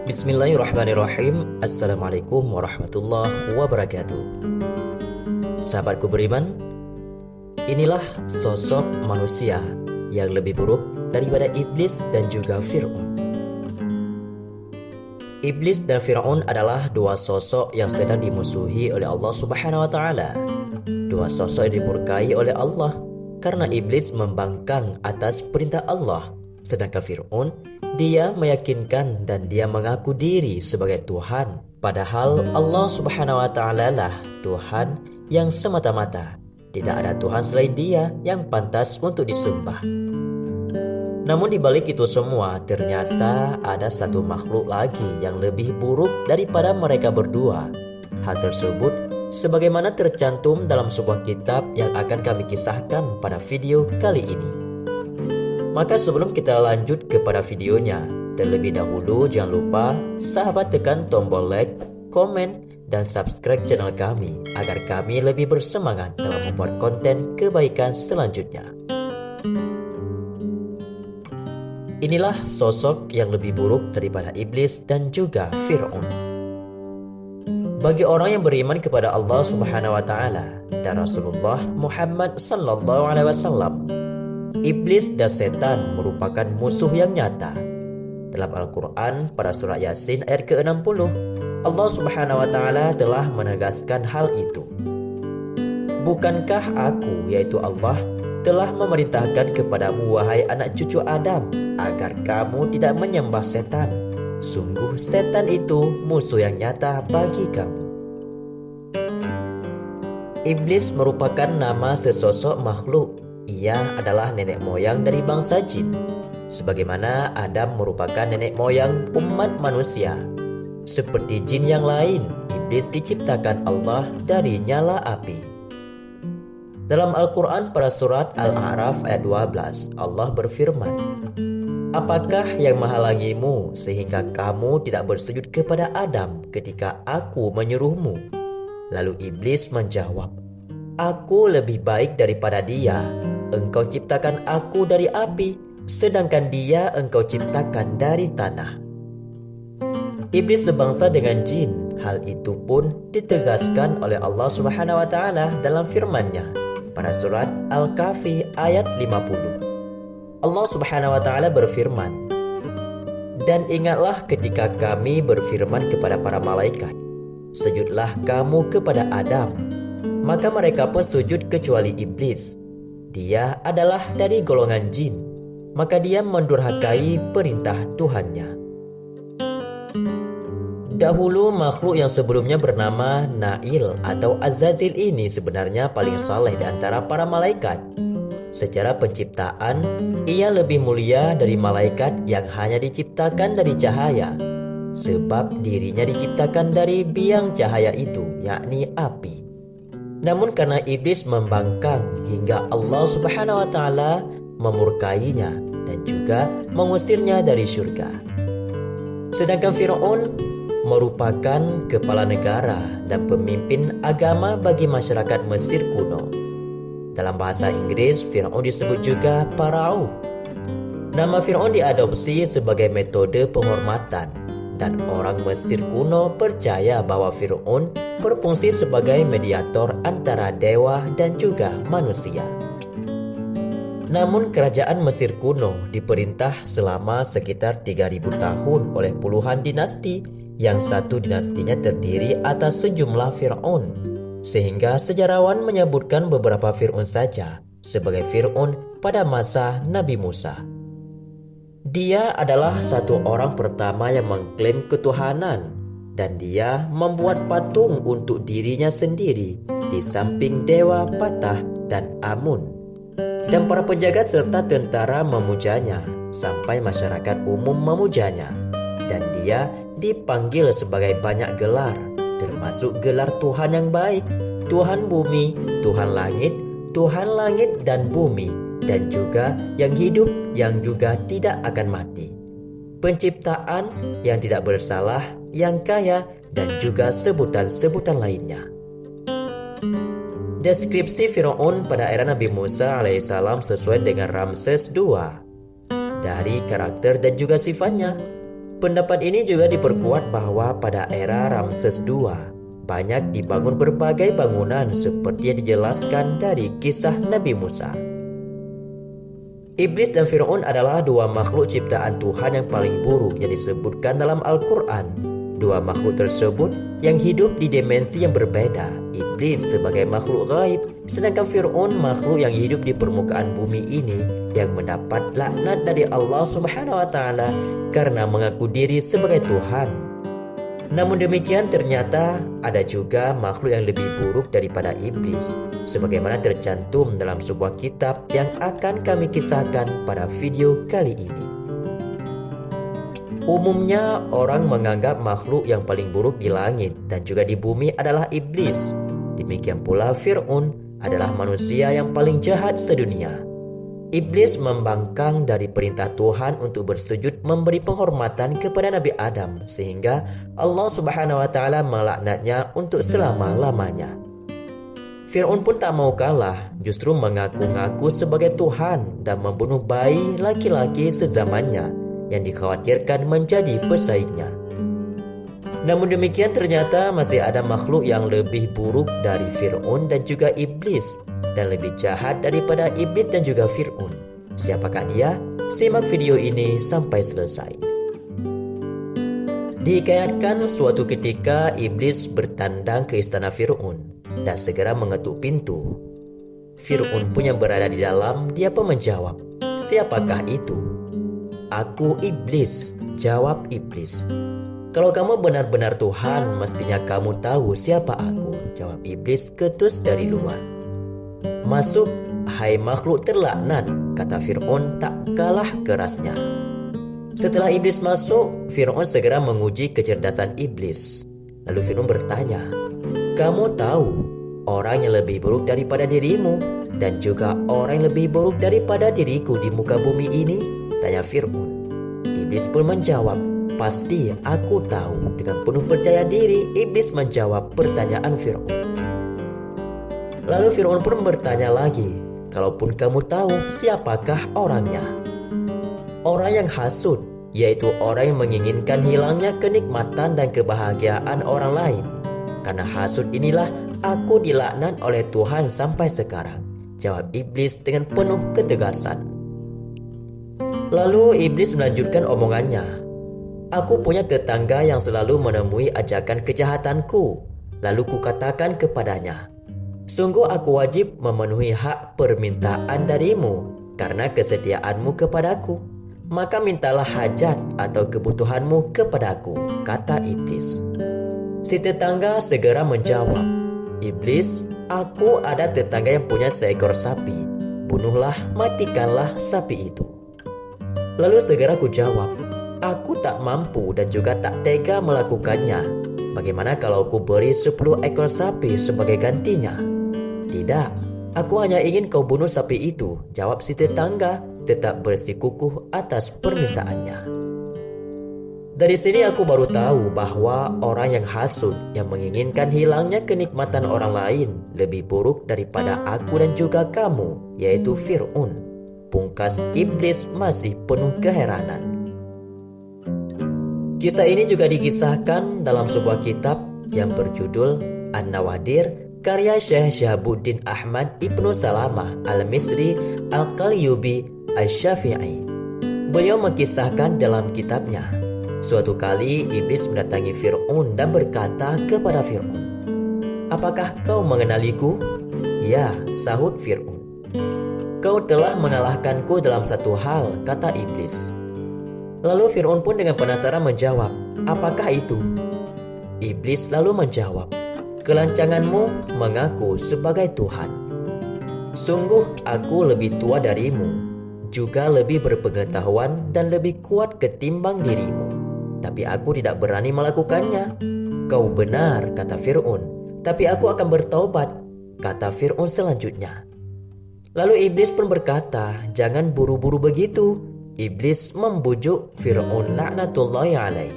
Bismillahirrahmanirrahim. Assalamualaikum warahmatullahi wabarakatuh. Sahabatku beriman, inilah sosok manusia yang lebih buruk daripada iblis dan juga Fir'aun. Iblis dan Fir'aun adalah dua sosok yang sedang dimusuhi oleh Allah Subhanahu wa Ta'ala. Dua sosok yang dimurkai oleh Allah karena iblis membangkang atas perintah Allah, sedangkan Fir'aun dia meyakinkan dan dia mengaku diri sebagai Tuhan, padahal Allah Subhanahu wa Ta'ala lah Tuhan yang semata-mata. Tidak ada Tuhan selain Dia yang pantas untuk disembah. Namun di balik itu semua, ternyata ada satu makhluk lagi yang lebih buruk daripada mereka berdua. Hal tersebut sebagaimana tercantum dalam sebuah kitab yang akan kami kisahkan pada video kali ini. Maka sebelum kita lanjut kepada videonya, terlebih dahulu jangan lupa sahabat tekan tombol like, komen, dan subscribe channel kami agar kami lebih bersemangat dalam membuat konten kebaikan selanjutnya. Inilah sosok yang lebih buruk daripada iblis dan juga Fir'aun. Bagi orang yang beriman kepada Allah Subhanahu wa Ta'ala dan Rasulullah Muhammad sallallahu alaihi wasallam, iblis dan setan merupakan musuh yang nyata. Dalam Al-Quran pada surah Yasin ayat ke-60, Allah Subhanahu wa Ta'ala telah menegaskan hal itu. Bukankah aku, yaitu Allah, telah memerintahkan kepadamu wahai anak cucu Adam, agar kamu tidak menyembah setan. Sungguh setan itu musuh yang nyata bagi kamu. Iblis merupakan nama sesosok makhluk. Ia adalah nenek moyang dari bangsa jin. Sebagaimana Adam merupakan nenek moyang umat manusia. Seperti jin yang lain, iblis diciptakan Allah dari nyala api. Dalam Al-Quran pada surat Al-A'raf ayat 12, Allah berfirman, "Apakah yang menghalangimu sehingga kamu tidak bersujud kepada Adam ketika aku menyuruhmu?" Lalu iblis menjawab, "Aku lebih baik daripada dia. Engkau ciptakan aku dari api, sedangkan dia engkau ciptakan dari tanah." Iblis sebangsa dengan jin. Hal itu pun ditegaskan oleh Allah Subhanahu wa Ta'ala dalam firman-Nya pada surat Al-Kahfi ayat 50. Allah Subhanahu wa Ta'ala berfirman, "Dan ingatlah ketika kami berfirman kepada para malaikat, sujudlah kamu kepada Adam. Maka mereka pun sujud kecuali iblis. Dia adalah dari golongan jin, maka dia mendurhakai perintah Tuhannya." Dahulu makhluk yang sebelumnya bernama Nail atau Azazil ini sebenarnya paling saleh di antara para malaikat. Secara penciptaan, ia lebih mulia dari malaikat yang hanya diciptakan dari cahaya, sebab dirinya diciptakan dari biang cahaya itu, yakni api. Namun karena iblis membangkang hingga Allah Subhanahu wa Ta'ala memurkainya dan juga mengusirnya dari surga. Sedangkan Fir'aun merupakan kepala negara dan pemimpin agama bagi masyarakat Mesir kuno. Dalam bahasa Inggris, Fir'aun disebut juga Pharaoh. Nama Fir'aun diadopsi sebagai metode penghormatan, dan orang Mesir kuno percaya bahwa Fir'aun berfungsi sebagai mediator antara dewa dan juga manusia. Namun kerajaan Mesir kuno diperintah selama sekitar 3000 tahun oleh puluhan dinasti, yang satu dinastinya terdiri atas sejumlah Fir'aun, sehingga sejarawan menyebutkan beberapa Fir'aun saja sebagai Fir'aun pada masa Nabi Musa. Dia adalah satu orang pertama yang mengklaim ketuhanan, dan dia membuat patung untuk dirinya sendiri di samping dewa Patah dan Amun. Dan para penjaga serta tentara memujanya sampai masyarakat umum memujanya. Dan dia dipanggil sebagai banyak gelar, termasuk gelar Tuhan yang baik, Tuhan bumi, Tuhan langit dan bumi, dan juga yang hidup yang juga tidak akan mati, penciptaan yang tidak bersalah, yang kaya, dan juga sebutan-sebutan lainnya. Deskripsi Fir'aun pada era Nabi Musa alaihissalam sesuai dengan Ramses II dari karakter dan juga sifatnya. Pendapat ini juga diperkuat bahwa pada era Ramses II banyak dibangun berbagai bangunan seperti yang dijelaskan dari kisah Nabi Musa. Iblis dan Fir'aun adalah dua makhluk ciptaan Tuhan yang paling buruk yang disebutkan dalam Al-Quran. Dua makhluk tersebut yang hidup di dimensi yang berbeda. Iblis sebagai makhluk gaib, sedangkan Fir'aun makhluk yang hidup di permukaan bumi ini yang mendapat laknat dari Allah Subhanahu wa Ta'ala karena mengaku diri sebagai Tuhan. Namun demikian, ternyata ada juga makhluk yang lebih buruk daripada iblis, sebagaimana tercantum dalam sebuah kitab yang akan kami kisahkan pada video kali ini. Umumnya orang menganggap makhluk yang paling buruk di langit dan juga di bumi adalah iblis. Demikian pula Fir'aun adalah manusia yang paling jahat sedunia. Iblis membangkang dari perintah Tuhan untuk bersujud memberi penghormatan kepada Nabi Adam, sehingga Allah Subhanahu wa Ta'ala melaknatnya untuk selama-lamanya. Fir'aun pun tak mau kalah, justru mengaku-ngaku sebagai Tuhan dan membunuh bayi laki-laki sezamannya yang dikhawatirkan menjadi pesaingnya. Namun demikian, ternyata masih ada makhluk yang lebih buruk dari Fir'aun dan juga iblis, dan lebih jahat daripada iblis dan juga Fir'aun. Siapakah dia? Simak video ini sampai selesai. Dihikayatkan suatu ketika iblis bertandang ke istana Fir'aun dan segera mengetuk pintu. Fir'aun pun yang berada di dalam, dia pun menjawab, "Siapakah itu?" "Aku iblis," jawab iblis. "Kalau kamu benar-benar Tuhan, mestinya kamu tahu siapa aku," jawab iblis ketus dari luar. "Masuk, hai makhluk terlaknat," kata Fir'aun tak kalah kerasnya. Setelah iblis masuk, Fir'aun segera menguji kecerdasan iblis. Lalu Fir'aun bertanya, "Kamu tahu orang yang lebih buruk daripada dirimu dan juga orang yang lebih buruk daripada diriku di muka bumi ini?" tanya Fir'aun. Iblis pun menjawab, "Pasti aku tahu." Dengan penuh percaya diri, iblis menjawab pertanyaan Fir'aun. Lalu Fir'aun pun bertanya lagi, "Kalaupun kamu tahu, siapakah orangnya?" "Orang yang hasud, yaitu orang yang menginginkan hilangnya kenikmatan dan kebahagiaan orang lain. Karena hasud inilah aku dilaknat oleh Tuhan sampai sekarang," jawab iblis dengan penuh ketegasan. Lalu iblis melanjutkan omongannya, "Aku punya tetangga yang selalu menemui ajakan kejahatanku. Lalu kukatakan kepadanya, 'Sungguh aku wajib memenuhi hak permintaan darimu karena kesetiaanmu kepadaku. Maka mintalah hajat atau kebutuhanmu kepadaku,' kata iblis. Si tetangga segera menjawab, 'Iblis, aku ada tetangga yang punya seekor sapi. Bunuhlah, matikanlah sapi itu.' Lalu segera ku jawab, 'Aku tak mampu dan juga tak tega melakukannya. Bagaimana kalau ku beri 10 ekor sapi sebagai gantinya?' 'Tidak, aku hanya ingin kau bunuh sapi itu,' jawab si tetangga, tetap bersikukuh atas permintaannya. Dari sini aku baru tahu bahwa orang yang hasud, yang menginginkan hilangnya kenikmatan orang lain, lebih buruk daripada aku dan juga kamu, yaitu Fir'aun." Pungkas iblis masih penuh keheranan. Kisah ini juga dikisahkan dalam sebuah kitab yang berjudul An-Nawadir karya Syekh Syihabuddin Ahmad Ibnu Salamah Al-Misri Al-Qalyubi Asy-Syafi'i. Beliau mengisahkan dalam kitabnya, suatu kali iblis mendatangi Fir'aun dan berkata kepada Fir'aun, "Apakah kau mengenaliku?" "Ya," sahut Fir'aun. "Kau telah mengalahkanku dalam satu hal," kata iblis. Lalu Fir'aun pun dengan penasaran menjawab, "Apakah itu?" Iblis lalu menjawab, "Kelancanganmu mengaku sebagai Tuhan. Sungguh aku lebih tua darimu, juga lebih berpengetahuan dan lebih kuat ketimbang dirimu. Tapi aku tidak berani melakukannya." "Kau benar," kata Fir'aun, "tapi aku akan bertaubat," kata Fir'aun selanjutnya. Lalu iblis pun berkata, "Jangan buru-buru begitu." Iblis membujuk Fir'aun laknatullahi alaih.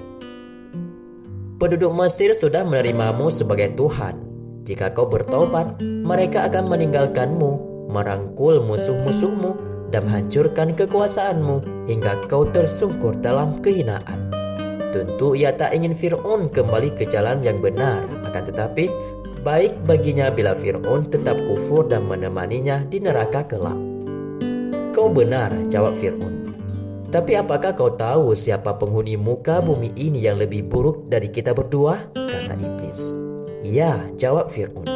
"Penduduk Mesir sudah menerimamu sebagai Tuhan. Jika kau bertobat, mereka akan meninggalkanmu, merangkul musuh-musuhmu, dan menghancurkan kekuasaanmu hingga kau tersungkur dalam kehinaan. Tentu ia tak ingin Fir'aun kembali ke jalan yang benar, akan tetapi baik baginya bila Fir'aun tetap kufur dan menemaninya di neraka kelak. Kau benar, jawab Fir'aun. Tapi apakah kau tahu siapa penghuni muka bumi ini yang lebih buruk dari kita berdua? Kata iblis. Ya, jawab Fir'aun.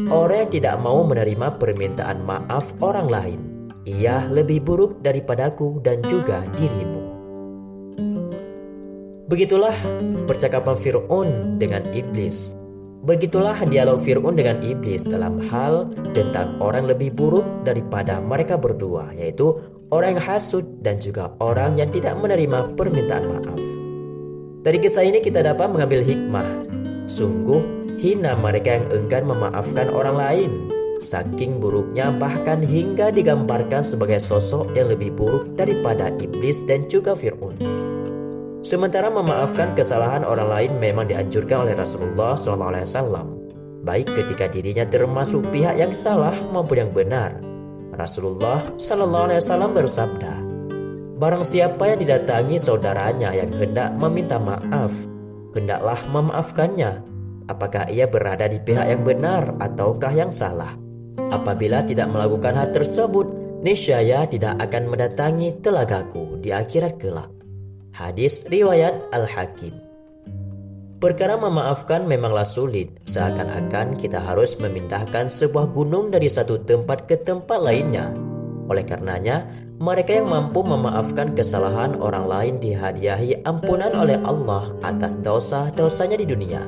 Orang yang tidak mau menerima permintaan maaf orang lain. Ia lebih buruk daripadaku dan juga dirimu. Begitulah percakapan Fir'aun dengan iblis. Begitulah dialog Fir'aun dengan iblis dalam hal tentang orang lebih buruk daripada mereka berdua, yaitu orang yang hasud dan juga orang yang tidak menerima permintaan maaf. Dari kisah ini kita dapat mengambil hikmah. Sungguh hina mereka yang enggan memaafkan orang lain. Saking buruknya bahkan hingga digambarkan sebagai sosok yang lebih buruk daripada iblis dan juga Fir'aun. Sementara memaafkan kesalahan orang lain memang dianjurkan oleh Rasulullah SAW, baik ketika dirinya termasuk pihak yang salah maupun yang benar. Rasulullah SAW bersabda, barang siapa yang didatangi saudaranya yang hendak meminta maaf, hendaklah memaafkannya, apakah ia berada di pihak yang benar ataukah yang salah. Apabila tidak melakukan hal tersebut, niscaya tidak akan mendatangi telagaku di akhirat kelak. Hadis riwayat Al-Hakim. Perkara memaafkan memanglah sulit, seakan-akan kita harus memindahkan sebuah gunung dari satu tempat ke tempat lainnya. Oleh karenanya, mereka yang mampu memaafkan kesalahan orang lain dihadiahi ampunan oleh Allah atas dosa-dosanya di dunia.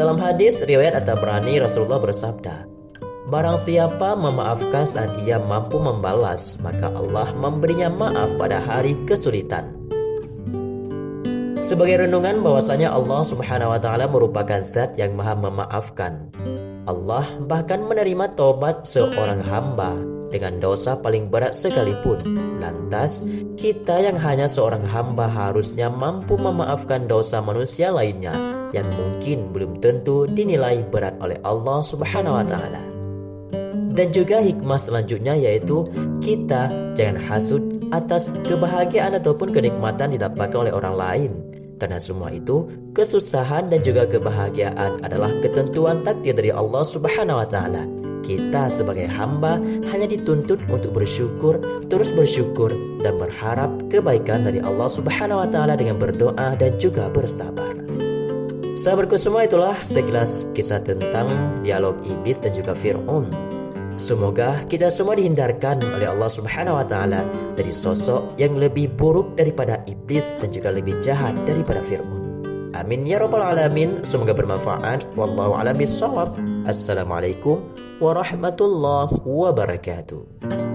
Dalam hadis riwayat At-Tabrani, Rasulullah bersabda, barang siapa memaafkan saat ia mampu membalas, maka Allah memberinya maaf pada hari kesulitan. Sebagai renungan bahwasanya Allah Subhanahu wa taala merupakan zat yang maha memaafkan. Allah bahkan menerima taubat seorang hamba dengan dosa paling berat sekalipun. Lantas, kita yang hanya seorang hamba harusnya mampu memaafkan dosa manusia lainnya yang mungkin belum tentu dinilai berat oleh Allah Subhanahu wa taala. Dan juga hikmah selanjutnya yaitu kita jangan hasud atas kebahagiaan ataupun kenikmatan didapatkan oleh orang lain. Karena semua itu, kesusahan dan juga kebahagiaan adalah ketentuan takdir dari Allah Subhanahu wa taala. Kita sebagai hamba hanya dituntut untuk bersyukur, terus bersyukur dan berharap kebaikan dari Allah Subhanahu wa taala dengan berdoa dan juga bersabar. Sahabatku semua, itulah sekilas kisah tentang dialog iblis dan juga Fir'aun. Semoga kita semua dihindarkan oleh Allah Subhanahu wa taala dari sosok yang lebih buruk daripada iblis dan juga lebih jahat daripada Fir'aun. Amin ya rabbal alamin. Semoga bermanfaat. Wallahu a'lam bishawab. Assalamualaikum warahmatullahi wabarakatuh.